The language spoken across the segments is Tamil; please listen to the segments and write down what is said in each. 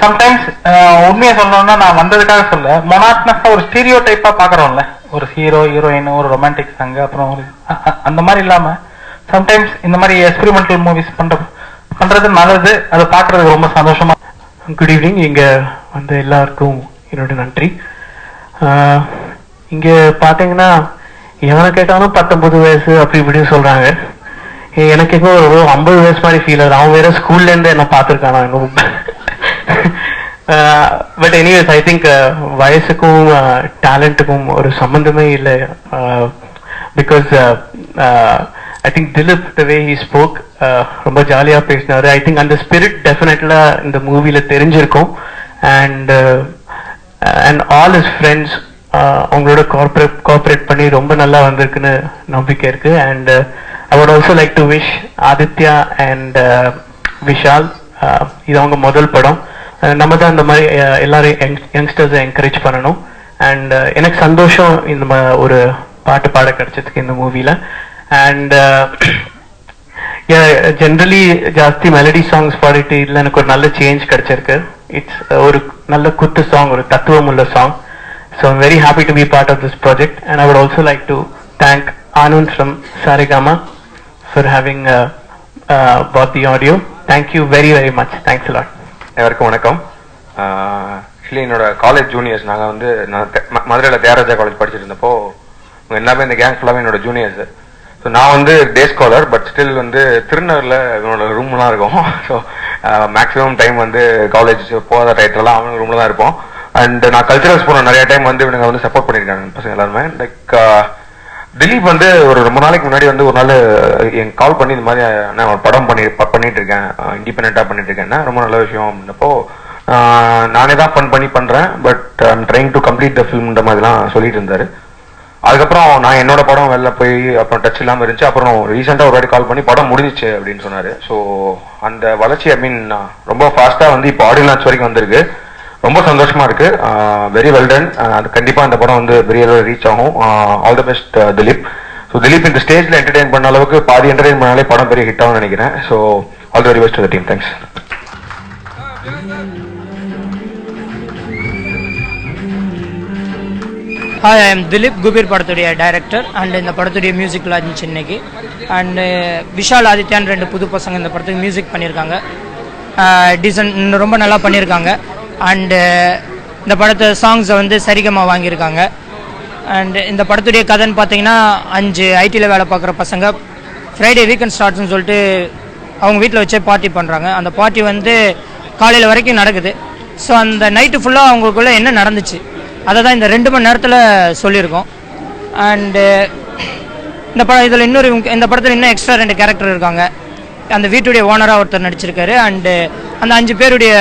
சம்டைம்ஸ் உண்மையை சொல்லணும்னா நான் வந்ததுக்காக சொல்ல மொனாட்னஸா ஒரு ஸ்டீரியோ டைப்பா பாக்குறோம்ல, ஒரு ஹீரோ ஹீரோயின் ஒரு ரொமான்டிக் சாங் அப்புறம் ஒரு அந்த மாதிரி இல்லாம சம்டைம்ஸ் இந்த மாதிரி எக்ஸ்பெரிமெண்டல் மூவிஸ் பண்றது நல்லது. அதை பாக்குறதுக்கு ரொம்ப சந்தோஷமா. Good evening. இங்க வந்து எல்லாருக்கும் என்னோட நன்றி. இங்க பாத்தீங்கன்னா எவனை கேட்டாலும் 19 வயசு அப்படி இப்படின்னு சொல்றாங்க. எனக்கு இப்போ 50 வயசு மாதிரி ஃபீல் ஆகுது. அவன் வேற ஸ்கூல்ல இருந்து என்ன பார்த்துருக்கானா. பட் எனிவேஸ் ஐ திங்க் வயசுக்கும் டேலண்ட்டுக்கும் ஒரு சம்பந்தமே இல்லை. Because I think Dileep the way he spoke ரொம்ப ஜாலியா பேசினாரு. ஐ திங்க் அந்த ஸ்பிரிட் டெஃபினெட்லா இந்த மூவில தெரிஞ்சிருக்கும். அண்ட் ஆல் இஸ் ஃப்ரெண்ட்ஸ் அவங்களோட கோஆப்ரேட் பண்ணி ரொம்ப நல்லா வந்திருக்குன்னு நம்பிக்கை இருக்கு. And I would also like to wish Aditya and Vishal, இது அவங்க முதல் படம். நம்ம தான் இந்த மாதிரி எல்லாரும் யங்ஸ்டர்ஸை என்கரேஜ் பண்ணணும். அண்ட் எனக்கு சந்தோஷம் இந்த ஒரு பாட்டு பாட கிடைச்சதுக்கு இந்த மூவில. அண்ட் ஜென்ரலி ஜாஸ்தி மெலடி சாங்ஸ் பாடிட்டு இல்லை, எனக்கு ஒரு நல்ல சேஞ்ச் கிடைச்சிருக்கு. இட்ஸ் ஒரு நல்ல குத்து சாங், ஒரு தத்துவம் உள்ள song. So I'm very happy to be part of this project, and I would also like to thank Anand from Saregama for having bought the audio. Thank you very very much. Thanks a lot. எல்லாருக்கும் வணக்கம். ஆக்சுவலி என்னோட காலேஜ் ஜூனியர்ஸ். நாங்கள் வந்து மதுரையில் தியாகராஜா காலேஜ் படிச்சுட்டு இருந்தப்போ எல்லாமே இந்த கேங் ஃபுல்லாகவே என்னோட ஜூனியர்ஸ். ஸோ நான் வந்து டே ஸ்காலர், பட் ஸ்டில் வந்து திருநூரில் இவனோட ரூம்லாம் இருக்கும். ஸோ மேக்ஸிமம் டைம் வந்து காலேஜ் போகாத டயத்துலலாம் அவங்க ரூமில் தான் இருப்போம். அண்ட் நான் கல்ச்சரல்ஸ் போன நிறைய டைம் வந்து இவங்க வந்து சப்போர்ட் பண்ணியிருக்காங்க பசங்க எல்லாருமே. லைக் திலீப் வந்து ஒரு ரொம்ப நாளைக்கு முன்னாடி வந்து ஒரு நாள் என் கால் பண்ணி இந்த மாதிரி நான் ஒரு படம் பண்ணிட்டு இருக்கேன், இண்டிபெண்டா பண்ணிட்டு இருக்கேன்னா ரொம்ப நல்ல விஷயம் அப்படின்னப்போ நானே தான் பண்றேன், but I'm trying to complete the ஃபிலிம்ன்ற மாதிரிலாம் சொல்லிட்டு இருந்தாரு. அதுக்கப்புறம் நான் என்னோட படம் வெளில போய் அப்புறம் டச் இல்லாமல் இருந்துச்சு. அப்புறம் ரீசெண்டாக ஒரு வாட்டி கால் பண்ணி படம் முடிஞ்சிச்சு அப்படின்னு சொன்னாரு. ஸோ அந்த வளர்ச்சி ஐ மீன் ரொம்ப ஃபாஸ்ட்டாக வந்து இப்போ ஆடியோ லான்ச் வரைக்கும் வந்திருக்கு. ரொம்ப சந்தோஷமா இருக்கு. Very well done. அது கண்டிப்பா அந்த படம் வந்து பெரிய ரீச் ஆகும். All the best Dileep. So Dileep இந்த ஸ்டேஜ்ல என்டர்டெயின் பண்ண அளவுக்கு பாதி என்டர்டெயின் பண்ணாலே படம் பெரிய ஹிட் ஆகும்னு நினைக்கிறேன். So all the very best to the team. Thanks. Hi, I am Dileep, Kubeer படத்துடைய டைரக்டர். அண்ட் இந்த படத்துடைய மியூசிக் லான்ச் இன்னைக்கு. அண்டு விஷால் ஆதித்யான்னு 2 புது பசங்க இந்த படத்துக்கு மியூசிக் பண்ணியிருக்காங்க. டீசன்ட் ரொம்ப நல்லா பண்ணியிருக்காங்க. அண்டு இந்த படத்தை சாங்ஸை வந்து சரிகமா வாங்கியிருக்காங்க. அண்டு இந்த படத்துடைய கதைன்னு பார்த்தீங்கன்னா 5 ஐடியில் வேலை பார்க்குற பசங்க ஃப்ரைடே வீக்கெண்ட் ஸ்டார்ட்ஸ்னு சொல்லிட்டு அவங்க வீட்டில் வச்சே பார்ட்டி பண்ணுறாங்க. அந்த பார்ட்டி வந்து காலையில் வரைக்கும் நடக்குது. ஸோ அந்த நைட்டு ஃபுல்லாக அவங்களுக்குள்ள என்ன நடந்துச்சு அதை தான் இந்த 2 மணி நேரத்தில் சொல்லியிருக்கோம். அண்டு இந்த இதில் இந்த படத்தில் இன்னும் எக்ஸ்ட்ரா 2 கேரக்டர் இருக்காங்க. அந்த வீட்டுடைய ஓனராக ஒருத்தர் நடிச்சிருக்காரு. அண்டு அந்த 5 பேருடைய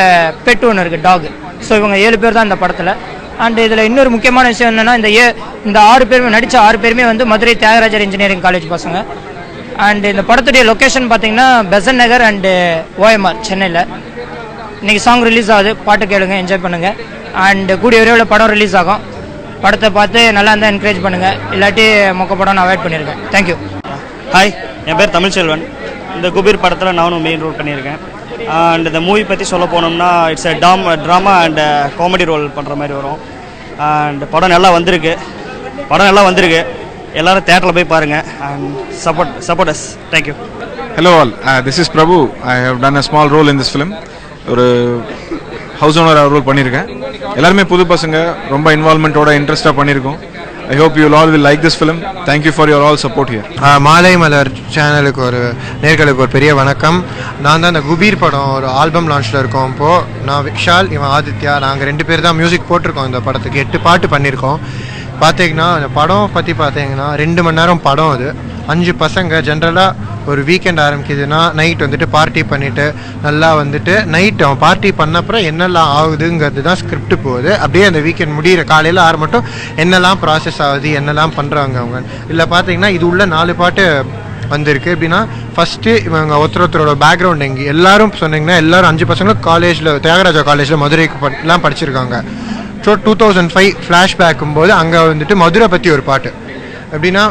பெட் ஒன்று இருக்குது, டாக். ஸோ இவங்க 7 பேர் தான் இந்த படத்தில். அண்ட் இதில் இன்னொரு முக்கியமான விஷயம் என்னென்னா இந்த 6 பேருமே நடித்த 6 பேருமே வந்து மதுரை தியாகராஜர் இன்ஜினியரிங் காலேஜ் பசங்க. அண்ட் இந்த படத்துடைய லொக்கேஷன் பார்த்தீங்கன்னா பெசன் நகர் அண்டு ஓஎம்ஆர் சென்னையில். இன்றைக்கி சாங் ரிலீஸ் ஆகுது, பாட்டு கேளுங்க, என்ஜாய் பண்ணுங்கள். அண்டு கூடிய விரைவில் படம் ரிலீஸ் ஆகும். படத்தை பார்த்து நல்லா இருந்தால் என்கரேஜ் பண்ணுங்கள், இல்லாட்டி மொக்க படம் நான் அவாய்ட் பண்ணியிருக்கேன். தேங்க்யூ. ஹாய், என் பேர் தமிழ்ச்செல்வன். இந்த குபீர் படத்தில் நானும் மெயின் ரோல் பண்ணியிருக்கேன். அண்ட் இந்த மூவி பற்றி சொல்ல போனோம்னா it's drama and comedy role பண்ணுற மாதிரி வரும். அண்ட் படம் நல்லா வந்திருக்கு. எல்லாரும் தேட்டரில் போய் பாருங்கள் and support us. Thank you. Hello all, this is Prabhu. I have done a small role in this film. ஒரு ஹவுஸ் ஓனர் ரோல் பண்ணியிருக்கேன். எல்லாருமே புது பசங்க, ரொம்ப இன்வால்மெண்ட்டோட இன்ட்ரெஸ்டாக பண்ணியிருக்கோம். I hope you all will like this film. Thank you for your all support here. மாலை மலர் சேனலுக்கு நேர்களுக்கு ஒரு பெரிய வணக்கம். நான் தான் இந்த குபீர் படம் ஒரு ஆல்பம் லான்ச்சில் இருக்கோம். இப்போது நான் விஷால், இவன் ஆதித்யா, நாங்கள் 2 பேர் தான் மியூசிக் போட்டிருக்கோம். இந்த படத்துக்கு 8 பாட்டு பண்ணியிருக்கோம். பார்த்தீங்கன்னா அந்த படம் பற்றி பார்த்தீங்கன்னா 2 மணி நேரம் படம். அது 5 பசங்க ஜென்ரலாக ஒரு வீக்கெண்ட் ஆரம்பிக்குதுன்னா நைட் வந்துட்டு பார்ட்டி பண்ணிவிட்டு நல்லா வந்துட்டு நைட் அவன் பார்ட்டி பண்ணப்புறம் என்னெல்லாம் ஆகுதுங்கிறது தான் ஸ்கிரிப்ட் போகுது. அப்படியே அந்த வீக்கெண்ட் முடிகிற காலையில் 6 மட்டும் என்னெல்லாம் ப்ராசஸ் ஆகுது, என்னெல்லாம் பண்ணுறாங்க அவங்க. இல்லை பார்த்தீங்கன்னா இது உள்ள 4 பாட்டு வந்திருக்கு. எப்படின்னா ஃபஸ்ட்டு இவங்க ஒருத்தரோட பேக்ரவுண்ட் எங்கே எல்லாரும் சொன்னீங்கன்னா எல்லாரும் 5 பசங்களும் காலேஜில் தியாகராஜா காலேஜில் மதுரைக்கு எல்லாம் படிச்சிருக்காங்க. ஸோ 2005 ஃப்ளாஷ்பேக்கும் போது அங்கே வந்துட்டு மதுரை பற்றி ஒரு பாட்டு. எப்படின்னா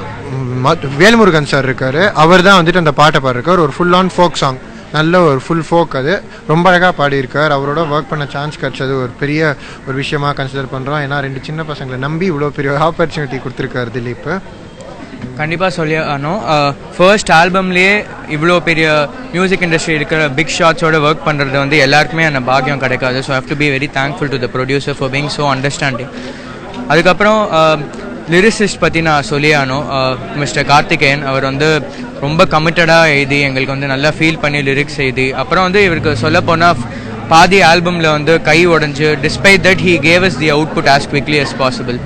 வேல்முருகன் சார் இருக்கார், அவர் தான் வந்துட்டு அந்த பாட்டை பாடிருக்கார். ஒரு ஃபுல் ஆன் ஃபோக் சாங் நல்ல ஒரு ஃபுல் ஃபோக், அது ரொம்ப அழகாக பாடியிருக்கார். அவரோட ஒர்க் பண்ண சான்ஸ் கிடச்சது ஒரு பெரிய ஒரு விஷயமாக கன்சிடர் பண்ணுறோம். ஏன்னா 2 சின்ன பசங்களை நம்பி இவ்வளோ பெரிய ஆப்பர்ச்சுனிட்டி கொடுத்துருக்காரு திலீப். கண்டிப்பாக சொல்லியானோம். ஃபர்ஸ்ட் ஆல்பம்லேயே இவ்வளோ பெரிய மியூசிக் இண்டஸ்ட்ரி இருக்கிற பிக் ஷாட்ஸோட ஒர்க் பண்ணுறது வந்து எல்லாருக்குமே அந்த பாக்கியம் கிடைக்காது. So have to be very thankful to the producer for being so understanding. அதுக்கப்புறம் லிரிசிஸ்ட் பற்றி நான் சொல்லியானோம். மிஸ்டர் கார்த்திகேயன் அவர் வந்து ரொம்ப கமிட்டடாக எழுதி எங்களுக்கு வந்து நல்லா ஃபீல் பண்ணி லிரிக்ஸ் எழுதி, அப்புறம் வந்து இவருக்கு சொல்ல போனால் பாதி ஆல்பமில் வந்து கை உடஞ்சி, despite that he gave us the output as quickly as possible.